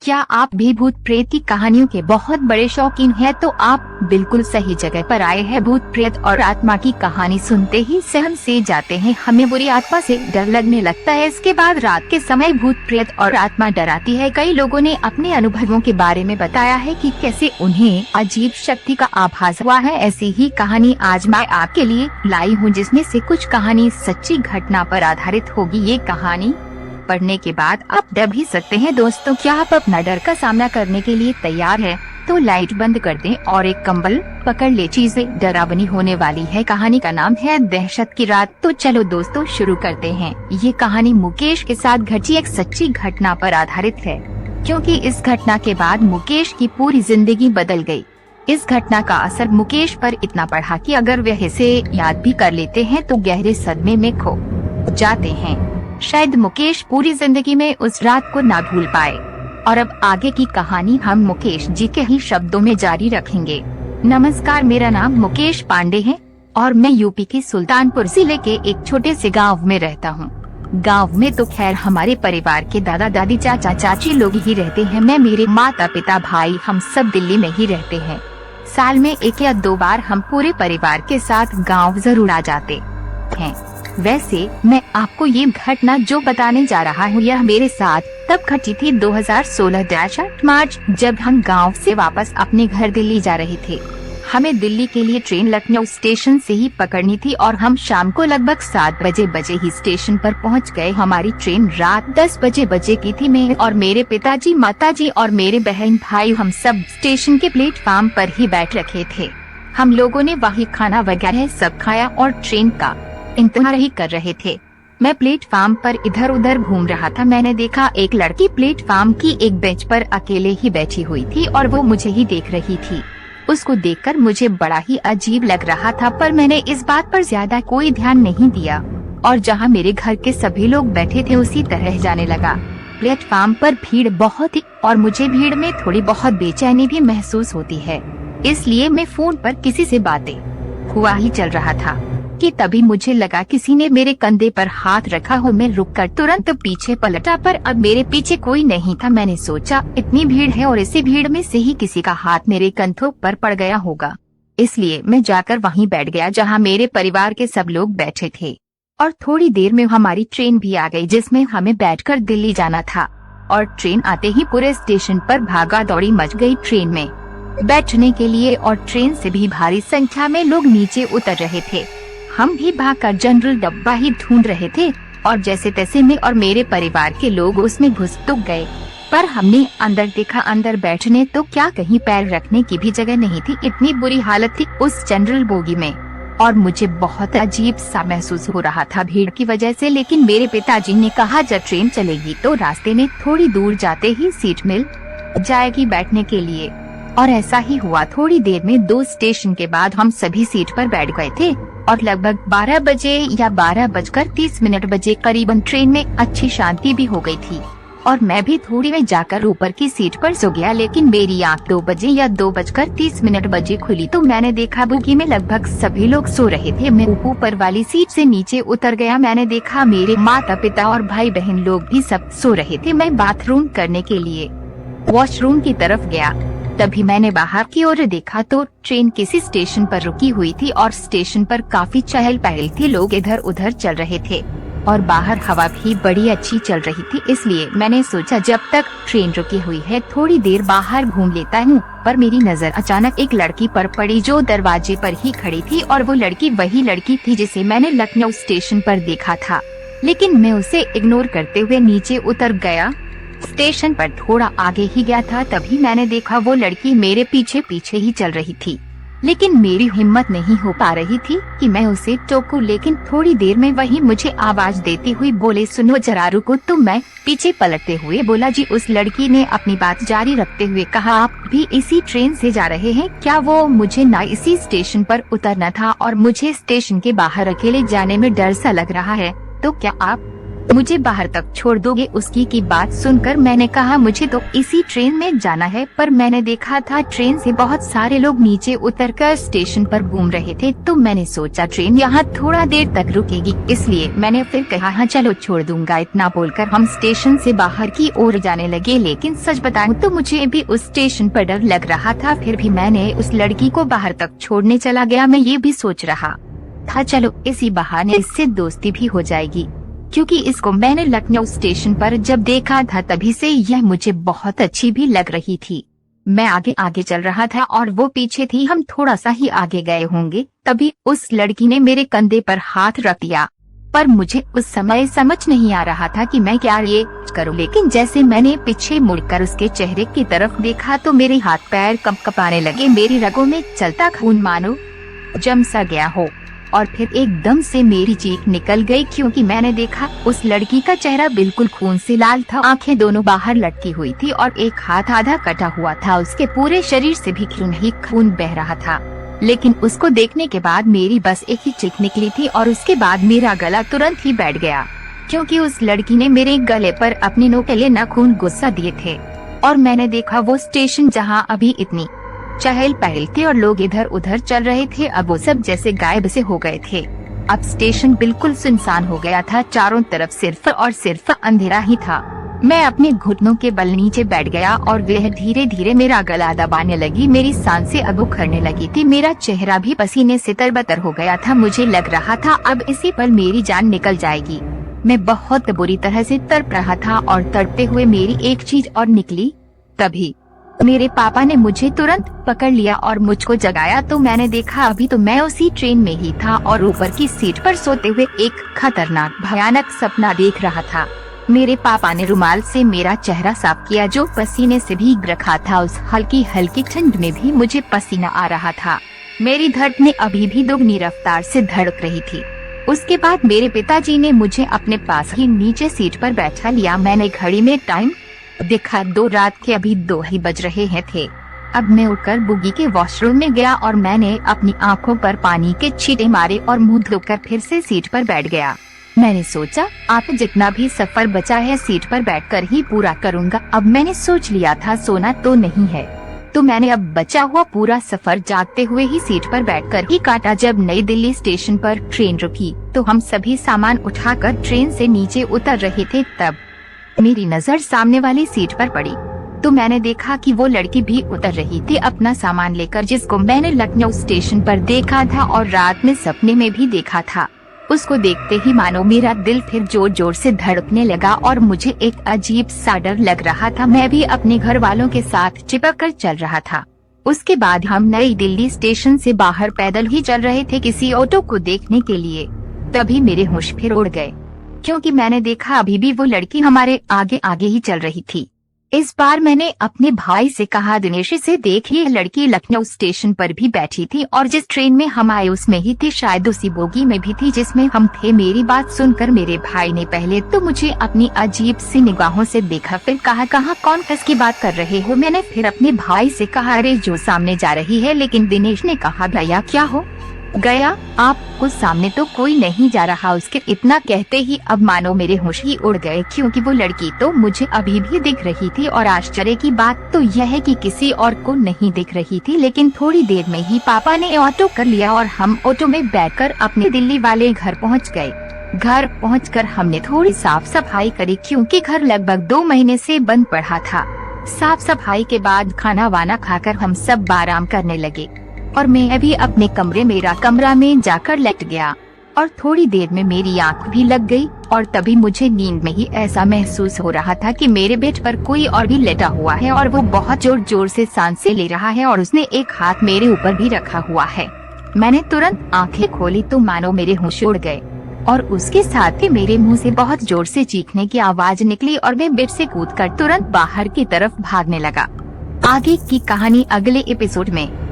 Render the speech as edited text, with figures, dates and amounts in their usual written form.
क्या आप भी भूत प्रेत की कहानियों के बहुत बड़े शौकीन हैं तो आप बिल्कुल सही जगह पर आए हैं। भूत प्रेत और आत्मा की कहानी सुनते ही सहम से जाते हैं, हमें बुरी आत्मा से डर लगने लगता है। इसके बाद रात के समय भूत प्रेत और आत्मा डराती है। कई लोगों ने अपने अनुभवों के बारे में बताया है कि कैसे उन्हें अजीब शक्ति का आभास हुआ है। ऐसी ही कहानी आज मैं आपके लिए लाई हूँ, जिसमें से कुछ कहानी सच्ची घटना पर आधारित होगी। ये कहानी पढ़ने के बाद आप डर भी सकते हैं। दोस्तों, क्या आप अपना डर का सामना करने के लिए तैयार हैं? तो लाइट बंद कर दें और एक कंबल पकड़ ले, चीजें डरावनी होने वाली है। कहानी का नाम है दहशत की रात। तो चलो दोस्तों शुरू करते हैं। ये कहानी मुकेश के साथ घटी एक सच्ची घटना पर आधारित है, क्योंकि इस घटना के बाद मुकेश की पूरी जिंदगी बदल गई। इस घटना का असर मुकेश पर इतना पड़ा कि अगर वह इसे याद भी कर लेते हैं तो गहरे सदमे में खो जाते हैं। शायद मुकेश पूरी जिंदगी में उस रात को ना भूल पाए। और अब आगे की कहानी हम मुकेश जी के ही शब्दों में जारी रखेंगे। नमस्कार, मेरा नाम मुकेश पांडे है और मैं यूपी के सुल्तानपुर जिले के एक छोटे से गांव में रहता हूँ। गांव में तो खैर हमारे परिवार के दादा दादी चाचा चाची लोग ही रहते हैं। मैं, मेरे माता पिता भाई, हम सब दिल्ली में ही रहते हैं। साल में 1 या 2 बार हम पूरे परिवार के साथ गाँव जरूर आ जाते हैं। वैसे मैं आपको ये घटना जो बताने जा रहा हूँ यह मेरे साथ तब घटी थी 2016 मार्च, जब हम गांव से वापस अपने घर दिल्ली जा रहे थे। हमें दिल्ली के लिए ट्रेन लखनऊ स्टेशन से ही पकड़नी थी और हम शाम को लगभग 7 बजे ही स्टेशन पर पहुंच गए। हमारी ट्रेन रात 10 बजे की थी। मैं और मेरे पिताजी, माताजी और मेरे बहन भाई हम सब स्टेशन के प्लेटफार्म पर ही बैठ रखे थे। हम लोगों ने वही खाना वगैरह सब खाया और ट्रेन का इंतजार ही कर रहे थे। मैं प्लेटफार्म पर इधर उधर घूम रहा था। मैंने देखा एक लड़की प्लेटफार्म की एक बेंच पर अकेले ही बैठी हुई थी और वो मुझे ही देख रही थी। उसको देखकर मुझे बड़ा ही अजीब लग रहा था, पर मैंने इस बात पर ज्यादा कोई ध्यान नहीं दिया और जहाँ मेरे घर के सभी लोग बैठे थे उसी तरह जाने लगा। प्लेटफार्म पर भीड़ बहुत थी और मुझे भीड़ में थोड़ी बहुत बेचैनी भी महसूस होती है, इसलिए मैं फोन पर किसी से बातें हुआ ही चल रहा था कि तभी मुझे लगा किसी ने मेरे कंधे पर हाथ रखा हो। मैं रुककर तुरंत पीछे पलटा, पर अब मेरे पीछे कोई नहीं था। मैंने सोचा इतनी भीड़ है और इसी भीड़ में से ही किसी का हाथ मेरे कंधों पर पड़ गया होगा, इसलिए मैं जाकर वहीं बैठ गया जहां मेरे परिवार के सब लोग बैठे थे। और थोड़ी देर में हमारी ट्रेन भी आ गई, जिसमें हमें बैठकर दिल्ली जाना था। और ट्रेन आते ही पूरे स्टेशन पर भागा दौड़ी मच गई ट्रेन में बैठने के लिए, और ट्रेन से भी भारी संख्या में लोग नीचे उतर रहे थे। हम भी भागकर जनरल डब्बा ही ढूंढ रहे थे और जैसे तैसे मैं और मेरे परिवार के लोग उसमें घुस तो गए, पर हमने अंदर देखा, अंदर बैठने तो क्या कहीं पैर रखने की भी जगह नहीं थी। इतनी बुरी हालत थी उस जनरल बोगी में और मुझे बहुत अजीब सा महसूस हो रहा था भीड़ की वजह से। लेकिन मेरे पिताजी ने कहा जब ट्रेन चलेगी तो रास्ते में थोड़ी दूर जाते ही सीट मिल जाएगी बैठने के लिए, और ऐसा ही हुआ। थोड़ी देर में 2 स्टेशन के बाद हम सभी सीट पर बैठ गए थे और लगभग 12 बजे या 12:30 बजे करीबन ट्रेन में अच्छी शांति भी हो गई थी और मैं भी थोड़ी में जाकर ऊपर की सीट पर सो गया। लेकिन मेरी आँख 2 बजे या 2:30 बजे खुली तो मैंने देखा बोगी में लगभग सभी लोग सो रहे थे। मैं ऊपर वाली सीट से नीचे उतर गया। मैंने देखा मेरे माता पिता और भाई बहन लोग भी सब सो रहे थे। मैं बाथरूम करने के लिए वॉशरूम की तरफ गया, तभी मैंने बाहर की ओर देखा तो ट्रेन किसी स्टेशन पर रुकी हुई थी और स्टेशन पर काफी चहल पहल थी। लोग इधर उधर चल रहे थे और बाहर हवा भी बड़ी अच्छी चल रही थी, इसलिए मैंने सोचा जब तक ट्रेन रुकी हुई है थोड़ी देर बाहर घूम लेता हूँ। पर मेरी नजर अचानक एक लड़की पर पड़ी जो दरवाजे पर ही खड़ी थी और वो लड़की वही लड़की थी जिसे मैंने लखनऊ स्टेशन पर देखा था। लेकिन मैं उसे इग्नोर करते हुए नीचे उतर गया। स्टेशन पर थोड़ा आगे ही गया था, तभी मैंने देखा वो लड़की मेरे पीछे पीछे ही चल रही थी। लेकिन मेरी हिम्मत नहीं हो पा रही थी कि मैं उसे टोकूं। लेकिन थोड़ी देर में वही मुझे आवाज देती हुई बोले, सुनो जरा रुको। तो मैं पीछे पलटते हुए बोला, जी। उस लड़की ने अपनी बात जारी रखते हुए कहा, आप भी इसी ट्रेन से जा रहे हैं क्या? वो मुझे ना इसी स्टेशन पर उतरना था और मुझे स्टेशन के बाहर अकेले जाने में डर सा लग रहा है, तो क्या आप मुझे बाहर तक छोड़ दोगे? उसकी की बात सुनकर मैंने कहा मुझे तो इसी ट्रेन में जाना है, पर मैंने देखा था ट्रेन से बहुत सारे लोग नीचे उतरकर स्टेशन पर घूम रहे थे, तो मैंने सोचा ट्रेन यहाँ थोड़ा देर तक रुकेगी, इसलिए मैंने फिर कहा हाँ चलो छोड़ दूंगा। इतना बोलकर हम स्टेशन से बाहर की ओर जाने लगे, लेकिन सच बताऊं तो मुझे भी उस स्टेशन पर डर लग रहा था। फिर भी मैंने उस लड़की को बाहर तक छोड़ने चला गया। मैं ये भी सोच रहा था चलो इसी बहाने इससे दोस्ती भी हो जाएगी, क्योंकि इसको मैंने लखनऊ स्टेशन पर जब देखा था तभी से यह मुझे बहुत अच्छी भी लग रही थी। मैं आगे आगे चल रहा था और वो पीछे थी। हम थोड़ा सा ही आगे गए होंगे, तभी उस लड़की ने मेरे कंधे पर हाथ रख दिया, पर मुझे उस समय समझ नहीं आ रहा था कि मैं क्या ये करूं। लेकिन जैसे मैंने पीछे मुड़कर उसके चेहरे की तरफ देखा तो मेरे हाथ पैर कंपने लगे। मेरी रगों में चलता खून मानो जम सा गया हो, और फिर एकदम से मेरी चीख निकल गई, क्योंकि मैंने देखा उस लड़की का चेहरा बिल्कुल खून से लाल था। आंखें दोनों बाहर लटकी हुई थी और एक हाथ आधा कटा हुआ था। उसके पूरे शरीर से भी खून ही खून बह रहा था। लेकिन उसको देखने के बाद मेरी बस एक ही चीख निकली थी, और उसके बाद मेरा गला तुरंत ही बैठ गया, क्योंकि उस लड़की ने मेरे गले पर अपने नोकीले नाखून गुस्सा दिए थे। और मैंने देखा वो स्टेशन जहाँ अभी इतनी चहल पहल थी और लोग इधर उधर चल रहे थे, अब वो सब जैसे गायब से हो गए थे। अब स्टेशन बिल्कुल सुनसान हो गया था। चारों तरफ सिर्फ और सिर्फ अंधेरा ही था। मैं अपने घुटनों के बल नीचे बैठ गया और वह धीरे धीरे मेरा गला दबाने लगी। मेरी सांसें अब उखड़ने लगी थी। मेरा चेहरा भी पसीने से तरबतर हो गया था। मुझे लग रहा था अब इसी पर मेरी जान निकल जाएगी। मैं बहुत बुरी तरह से तड़प रहा था और तड़पते हुए मेरी एक चीज और निकली। तभी मेरे पापा ने मुझे तुरंत पकड़ लिया और मुझको जगाया, तो मैंने देखा अभी तो मैं उसी ट्रेन में ही था और ऊपर की सीट पर सोते हुए एक खतरनाक भयानक सपना देख रहा था। मेरे पापा ने रुमाल से मेरा चेहरा साफ किया जो पसीने से भीग रखा था। उस हल्की हल्की ठंड में भी मुझे पसीना आ रहा था। मेरी धड़कनें अभी भी दोगुनी रफ्तार से धड़क रही थी। उसके बाद मेरे पिताजी ने मुझे अपने पास ही नीचे सीट पर बैठा लिया। मैंने घड़ी में टाइम देखा, 2 रात के अभी 2 ही बज रहे हैं थे। अब मैं उठकर बुगी के वॉशरूम में गया और मैंने अपनी आंखों पर पानी के छींटे मारे और मुंह धोकर फिर से सीट पर बैठ गया। मैंने सोचा आप जितना भी सफर बचा है सीट पर बैठकर ही पूरा करूंगा। अब मैंने सोच लिया था सोना तो नहीं है, तो मैंने अब बचा हुआ पूरा सफर जागते हुए ही सीट पर बैठकर ही काटा। जब नई दिल्ली स्टेशन पर ट्रेन रुकी तो हम सभी सामान उठाकर ट्रेन से नीचे उतर रहे थे। तब मेरी नजर सामने वाली सीट पर पड़ी तो मैंने देखा कि वो लड़की भी उतर रही थी अपना सामान लेकर, जिसको मैंने लखनऊ स्टेशन पर देखा था और रात में सपने में भी देखा था। उसको देखते ही मानो मेरा दिल फिर जोर जोर से धड़कने लगा और मुझे एक अजीब सा डर लग रहा था। मैं भी अपने घर वालों के साथ चिपक कर चल रहा था। उसके बाद हम नई दिल्ली स्टेशन से बाहर पैदल ही चल रहे थे किसी ऑटो को देखने के लिए। तभी मेरे होश फिर उड़ गए, क्योंकि मैंने देखा अभी भी वो लड़की हमारे आगे आगे ही चल रही थी। इस बार मैंने अपने भाई से कहा दिनेश से देख, ये लड़की लखनऊ स्टेशन पर भी बैठी थी और जिस ट्रेन में हम आए उसमें ही थी, शायद उसी बोगी में भी थी जिसमें हम थे। मेरी बात सुनकर मेरे भाई ने पहले तो मुझे अपनी अजीब सी निगाहों से देखा, फिर कहा कहाँ कौन किसकी बात कर रहे हो। मैंने फिर अपने भाई से कहा अरे जो सामने जा रही है, लेकिन दिनेश ने कहा भैया क्या हो गया आपको, सामने तो कोई नहीं जा रहा। उसके इतना कहते ही अब मानो मेरे होश ही उड़ गए, क्योंकि वो लड़की तो मुझे अभी भी दिख रही थी और आश्चर्य की बात तो यह है कि किसी और को नहीं दिख रही थी। लेकिन थोड़ी देर में ही पापा ने ऑटो कर लिया और हम ऑटो में बैठकर अपने दिल्ली वाले घर पहुंच गए। घर पहुंचकर हमने थोड़ी साफ सफाई करी, क्योंकि घर लगभग 2 महीने से बंद पड़ा था। साफ सफाई के बाद खाना वाना खाकर हम सब आराम करने लगे और मैं अभी अपने मेरा कमरा में जाकर लेट गया और थोड़ी देर में मेरी आंख भी लग गई और तभी मुझे नींद में ही ऐसा महसूस हो रहा था कि मेरे बेड पर कोई और भी लेटा हुआ है और वो बहुत जोर जोर से सांसें ले रहा है और उसने एक हाथ मेरे ऊपर भी रखा हुआ है। मैंने तुरंत आंखें खोली तो मानो मेरे होश उड़ गए और उसके साथ ही मेरे मुंह से बहुत जोर से चीखने की आवाज निकली और मैं बेड से कूदकर तुरंत बाहर की तरफ भागने लगा। आगे की कहानी अगले एपिसोड में।